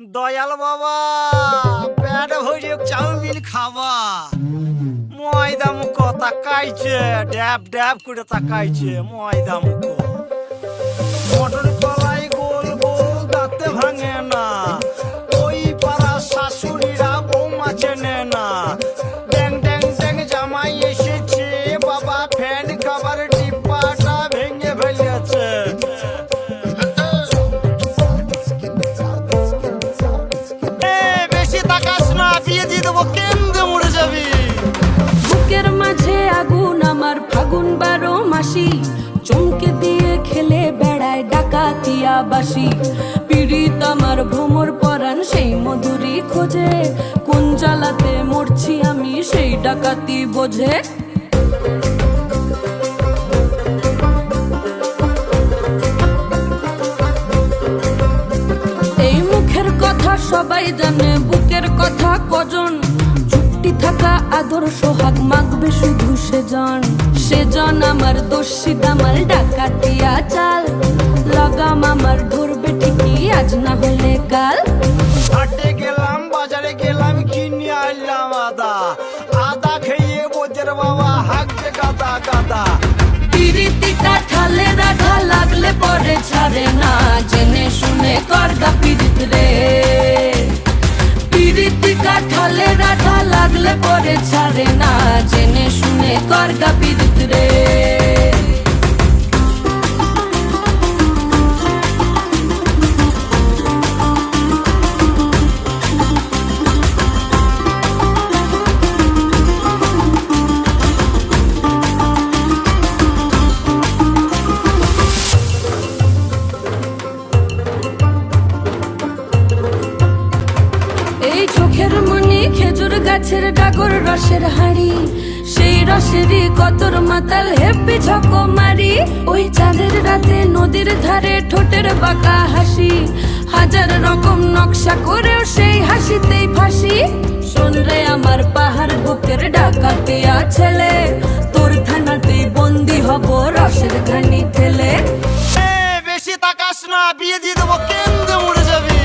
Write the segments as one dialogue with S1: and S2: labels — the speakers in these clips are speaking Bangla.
S1: দয়াল বাবা পেট ভরে চাউমিন খাওয়া ময়দা মুখ তাকাইছে ড্যাব ড্যাব করে তাকাইছে ময়দা মুখ মটর কলাই গোল গোল দাঁতে ভাঙে না ওই পাড়া শাশুড়িরা বৌমা চেনে না ড্যাং ড্যাং ড্যাং জামাই এসেছে বাবা ফ্যান খাবার ডিব্বাটা ভেঙে ফেলেছে বেশি তাকাস না বিয়ে দিয়ে দেবো কেন্দ্রে মরে যাবি
S2: বুকের মাঝে আগুন আমার ফাগুন 12 মাসি চমকে দিয়ে খেলে বেড়ায় ডাকাতিয়া বাসি পীড়িত আমার ভ্রমর পরাণ সেই মধুরী খোঁজে কোন জ্বালাতে মরছি আমি সেই ডাকাতি বোঝে এই মুখের কথা সবাই জানে বুকের কথা কজন চুপটি থাকা আদর সোহাগ মাগবে শুধু সেজন আমার দোষী দামাল ডাকাতিয়া চাল লাগাম আমার ধরবে ঠিকই আজ না হলে কাল
S1: হাটে গেলাম বাজারে গেলাম কিনে আনলাম আদা আদা খেয়ে বোঝের বাবা হাঁকছে গাদা গাদা
S2: পিরিতি কাঠালে রাখা লাগলে পরে ছাড়ে না জেনে শুনে করগা পিরিত রে পিরিতি কাঠালে রাখা লাগলে পরে ছাড়ে না জেনে শুনে করগা পিরিত রে চোখের মনি খেজুর গাছের ডাগর রসের হাড়ি সেই রসেরই কতর মাতাল হেপি ঝকো মারি ওই চাঁদের রাতে নদীর ধারে ঠোঁটের বাঁকা হাসি হাজার রকম নকশা করেও সেই হাসিতেই ফাঁসি শোন রে আমার পাহাড় বুকের ডাকাতিয়া ছেলে তোর থানাতেই বন্দি হব রসের ঘানি ঠেলে
S1: বেশি তাকাস না বিয়ে দিয়ে দেবো কেন্দ্রে মরে যাবি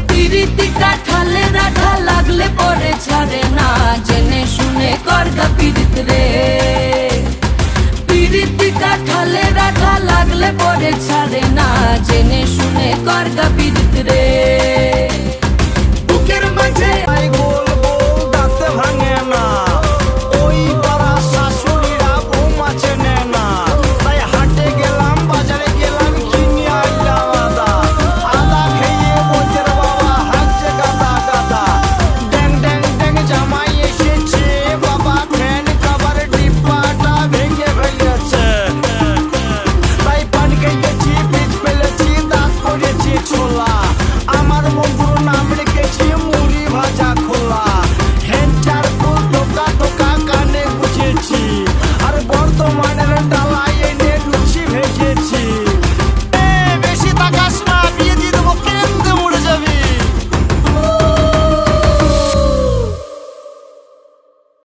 S2: পিরিতি কাঠালে রাখা লাগলে পরে ছাড়ে না জেনে শুনে করগা পিরিত রে পিরিতি কাঠালে রাখা লাগলে পরে ছাড়ে না জেনে শুনে করগা পিরিত রে